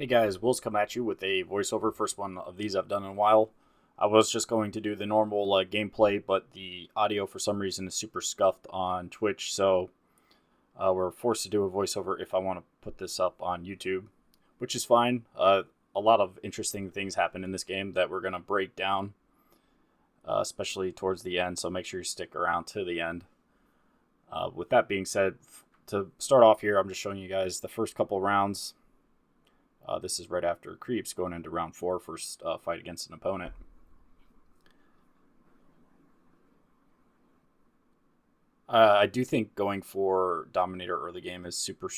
Hey guys, Will's come at you with a voiceover. First one of these I've done in a while. I was just going to do the normal gameplay, but the audio for some reason is super scuffed on Twitch, so we're forced to do a voiceover if I want to put this up on YouTube, which is fine. A lot of interesting things happen in this game that we're going to break down, especially towards the end, so make sure you stick around to the end. With that being said, to start off here, I'm just showing you guys the first couple rounds. This is right after creeps, going into round 4, first fight against an opponent. I do think going for Dominator early game is super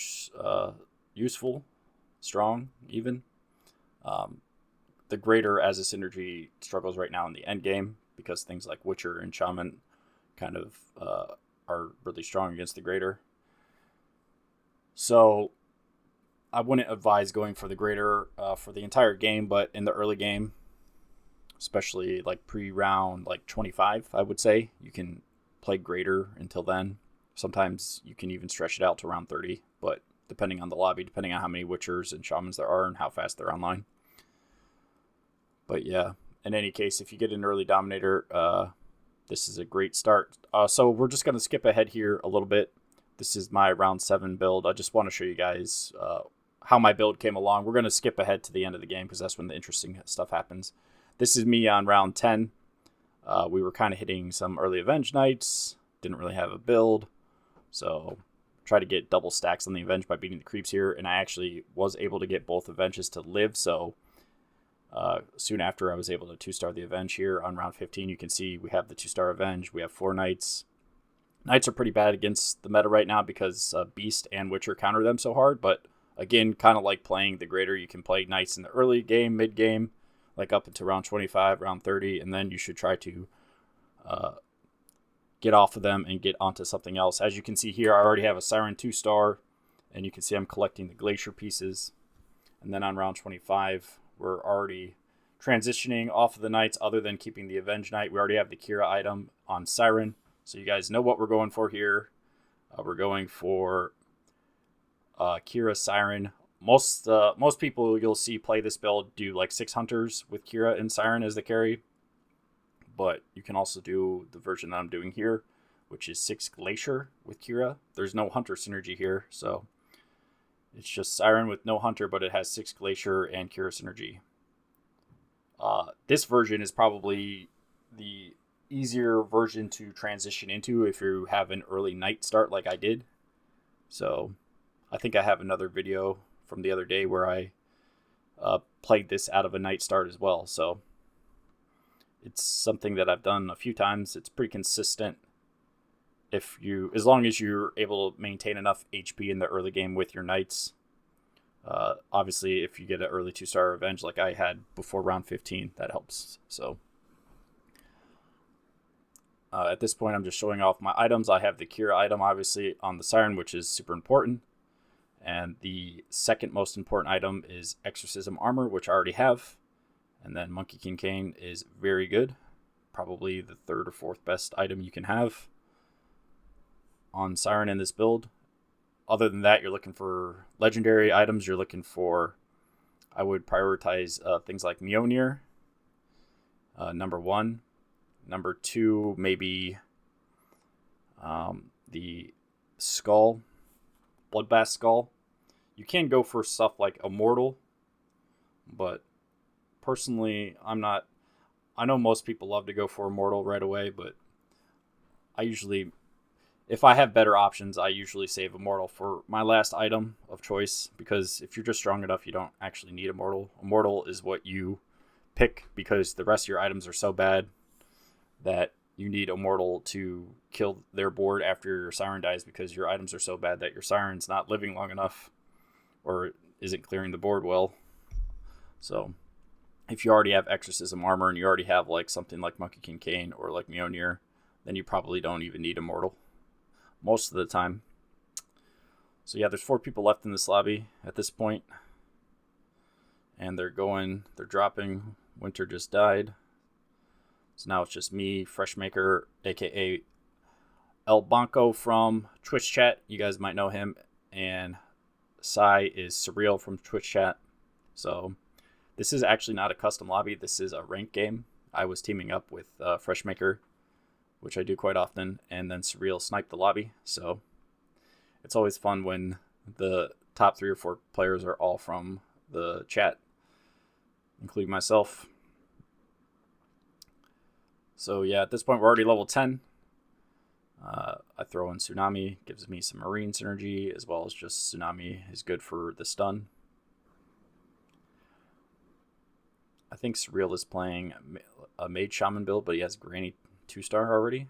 useful, strong, even. The Greater as a synergy struggles right now in the end game because things like Witcher and Shaman kind of are really strong against the Greater. So I wouldn't advise going for the Greater for the entire game, but in the early game, especially like pre-round 25, I would say you can play Greater until then. Sometimes you can even stretch it out to round 30, but depending on the lobby, depending on how many Witchers and Shamans there are and how fast they're online. But yeah, in any case, if you get an early Dominator, this is a great start. So we're just going to skip ahead here a little bit. This is my round 7 build. I just want to show you guys how my build came along. We're going to skip ahead to the end of the game because that's when the interesting stuff happens. This is me on round 10. We were kind of hitting some early Avenge Knights. Didn't really have a build. So try to get double stacks on the Avenge by beating the creeps here. And I actually was able to get both Avenges to live. So soon after I was able to 2-star the Avenge here on round 15. You can see we have the 2-star Avenge. We have 4 Knights. Knights are pretty bad against the meta right now because Beast and Witcher counter them so hard. But again, kind of like playing the Greater, you can play Knights in the early game, mid game, like up until round 25, round 30, and then you should try to get off of them and get onto something else. As you can see here, I already have a Siren 2-star, and you can see I'm collecting the Glacier pieces. And then on round 25, we're already transitioning off of the Knights other than keeping the Avenge Knight. We already have the Kira item on Siren, so you guys know what we're going for here. We're going for Kira Siren. Most people you'll see play this build do like 6 Hunters with Kira and Siren as the carry. But you can also do the version that I'm doing here, which is 6 Glacier with Kira. There's no Hunter synergy here, so it's just Siren with no Hunter, but it has 6 Glacier and Kira synergy. This version is probably the easier version to transition into if you have an early Knight start like I did. So I think I have another video from the other day where I played this out of a Knight start as well. So it's something that I've done a few times. It's pretty consistent as long as you're able to maintain enough HP in the early game with your Knights. Obviously, if you get an early 2-star Revenge like I had before round 15, that helps. So at this point, I'm just showing off my items. I have the Kira item, obviously, on the Siren, which is super important. And the second most important item is Exorcism Armor, which I already have. And then Monkey King Cane is very good. Probably the 3rd or 4th best item you can have on Siren in this build. Other than that, you're looking for legendary items. You're looking for, I would prioritize things like Mjolnir, number 1. Number 2, maybe the Skull, Bloodbath Skull. You can go for stuff like Immortal, but personally, I know most people love to go for Immortal right away, but if I have better options, I usually save Immortal for my last item of choice, because if you're just strong enough, you don't actually need Immortal. Immortal is what you pick because the rest of your items are so bad that you need Immortal to kill their board after your Siren dies, because your items are so bad that your Siren's not living long enough or isn't clearing the board well. So if you already have Exorcism Armor and you already have like something like Monkey King Cane or like Mjolnir, then you probably don't even need Immortal most of the time. So yeah, there's 4 people left in this lobby at this point, and they're dropping. Winter just died. So now it's just me, Freshmaker, aka El Banco from Twitch chat. You guys might know him. And Sai is Surreal from Twitch chat. So this is actually not a custom lobby. This is a ranked game. I was teaming up with Freshmaker, which I do quite often, and then Surreal sniped the lobby. So it's always fun when the top 3 or 4 players are all from the chat, including myself. So yeah, at this point we're already level 10. I throw in Tsunami, gives me some Marine synergy, as well as just Tsunami is good for the stun. I think Surreal is playing a Mage Shaman build, but he has Granny 2-star already.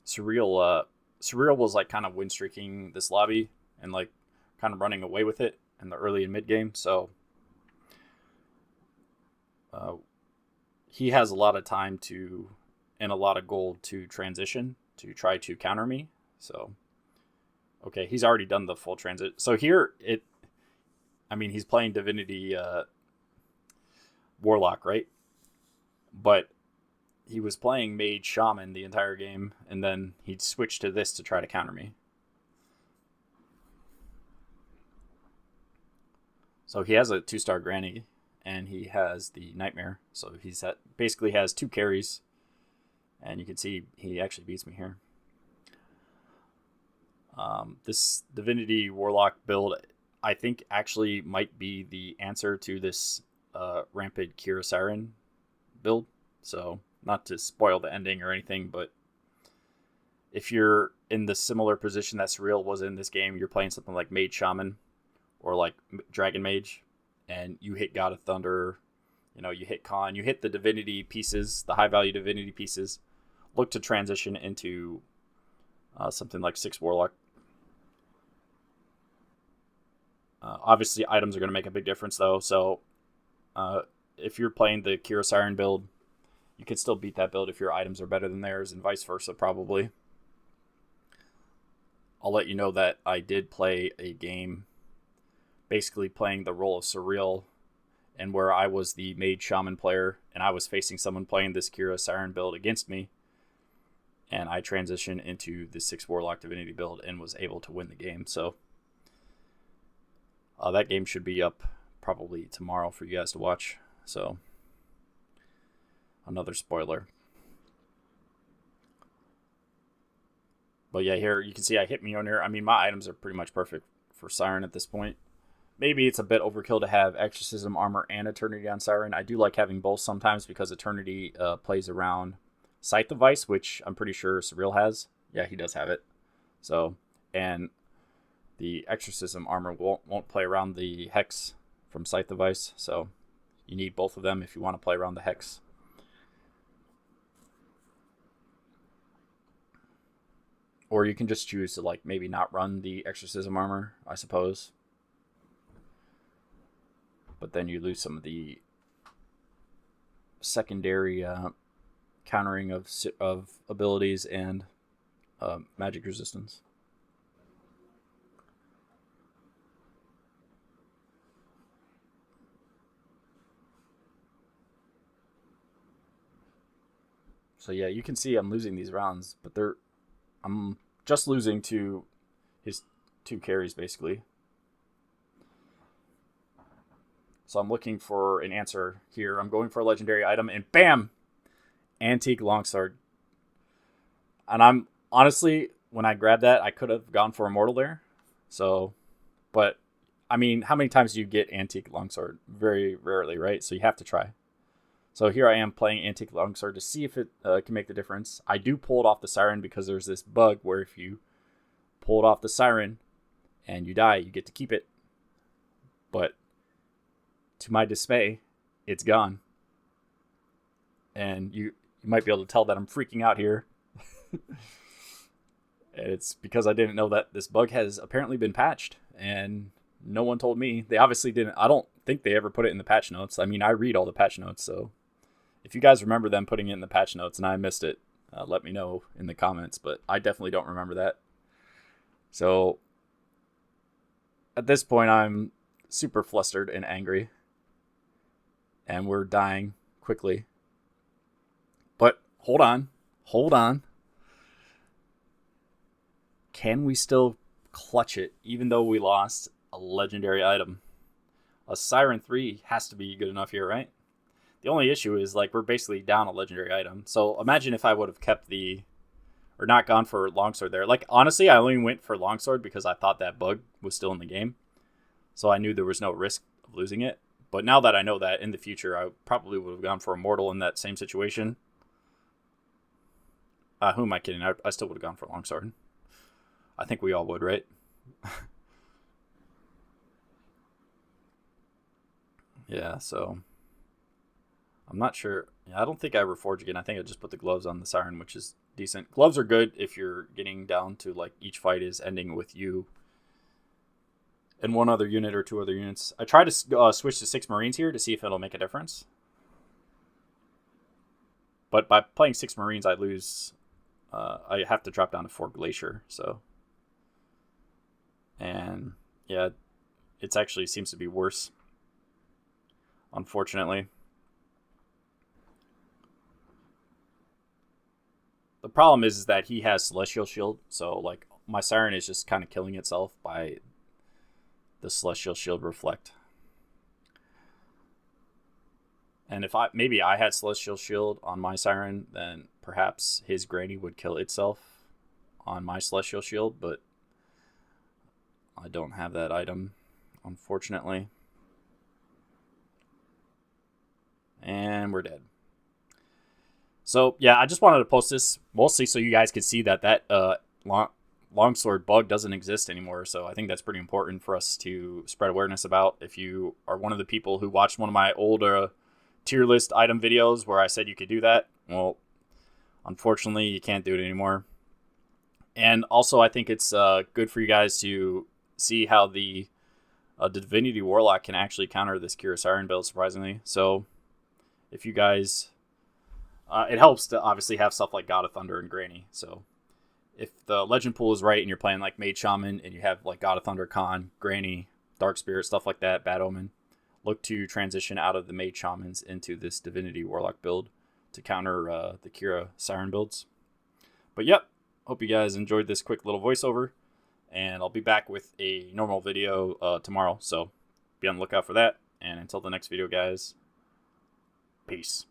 Surreal was like kind of win streaking this lobby and like kind of running away with it in the early and mid game. So he has a lot of time to and a lot of gold to transition to try to counter me. So okay, he's already done the full transit. So here he's playing Divinity Warlock, right? But he was playing Mage Shaman the entire game, and then he switched to this to try to counter me. So he has a 2-star Granny, and he has the Nightmare. So basically has 2 carries, and you can see he actually beats me here. This Divinity Warlock build, I think, actually might be the answer to this Rampant Kira Siren build. So not to spoil the ending or anything, but if you're in the similar position that Surreal was in this game, you're playing something like Mage Shaman or like Dragon Mage, and you hit God of Thunder, you hit Khan, you hit the divinity pieces, the high value divinity pieces, look to transition into something like 6 Warlock. Obviously, items are going to make a big difference, though. So if you're playing the Kira Siren build, you could still beat that build if your items are better than theirs, and vice versa, probably. I'll let you know that I did play a game basically playing the role of Surreal, and where I was the Mage Shaman player, and I was facing someone playing this Kira Siren build against me, and I transitioned into the 6 Warlock Divinity build and was able to win the game. So that game should be up probably tomorrow for you guys to watch. So another spoiler. But yeah, here you can see I hit Mjolnir. I mean, my items are pretty much perfect for Siren at this point. Maybe it's a bit overkill to have Exorcism Armor and Eternity on Siren. I do like having both sometimes because Eternity plays around Scythe of Vice, which I'm pretty sure Surreal has. Yeah, he does have it. So, and the Exorcism Armor won't play around the Hex from Scythe of Vice. So you need both of them if you want to play around the Hex. Or you can just choose to like maybe not run the Exorcism Armor, I suppose. But then you lose some of the secondary countering of abilities and magic resistance. So yeah, you can see I'm losing these rounds, but I'm just losing to his 2 carries basically. So I'm looking for an answer here. I'm going for a legendary item, and bam! Antique Longsword. And I'm honestly, when I grabbed that, I could have gone for Immortal there. So, but I mean, how many times do you get Antique Longsword? Very rarely, right? So you have to try. So here I am playing Antique Longsword to see if it can make the difference. I do pull it off the Siren because there's this bug where if you pull it off the Siren and you die, you get to keep it. But to my dismay, it's gone. And you might be able to tell that I'm freaking out here. It's because I didn't know that this bug has apparently been patched, and no one told me. They obviously didn't. I don't think they ever put it in the patch notes. I mean, I read all the patch notes, so if you guys remember them putting it in the patch notes and I missed it, let me know in the comments, but I definitely don't remember that. So at this point, I'm super flustered and angry, and we're dying quickly. But hold on. can we still clutch it even though we lost a legendary item? A Siren 3 has to be good enough here, right? The only issue is, like, we're basically down a legendary item. So imagine if I would have kept or not gone for Longsword there. Like, honestly, I only went for Longsword because I thought that bug was still in the game. So I knew there was no risk of losing it. But now that I know that, in the future, I probably would have gone for Immortal in that same situation. Who am I kidding? I still would have gone for Longsword. I think we all would, right? Yeah, so I'm not sure. Yeah, I don't think I reforge again. I think I just put the gloves on the Siren, which is decent. Gloves are good if you're getting down to, like, each fight is ending with you and one other unit or two other units. I tried to switch to 6 Marines here to see if it'll make a difference. But by playing 6 Marines, I lose. I have to drop down to 4 Glacier. So, and yeah, it actually seems to be worse, unfortunately. The problem is that he has Celestial Shield, so, like, my Siren is just kind of killing itself by the Celestial Shield reflect. And if maybe I had Celestial Shield on my Siren, then perhaps his Granny would kill itself on my Celestial Shield, but I don't have that item, unfortunately. And we're dead. So, yeah, I just wanted to post this mostly so you guys could see that Longsword bug doesn't exist anymore. So I think that's pretty important for us to spread awareness about. If you are one of the people who watched one of my old tier list item videos where I said you could do that, well, unfortunately, you can't do it anymore. And also, I think it's good for you guys to see how the Divinity Warlock can actually counter this Kira Siren build, surprisingly. So if you guys... it helps to obviously have stuff like God of Thunder and Granny. So if the legend pool is right and you're playing like Mage Shaman and you have like God of Thunder, Khan, Granny, Dark Spirit, stuff like that, Bad Omen, look to transition out of the Mage Shamans into this Divinity Warlock build to counter the Kira Siren builds. But yep, hope you guys enjoyed this quick little voiceover, and I'll be back with a normal video tomorrow. So be on the lookout for that. And until the next video, guys, peace.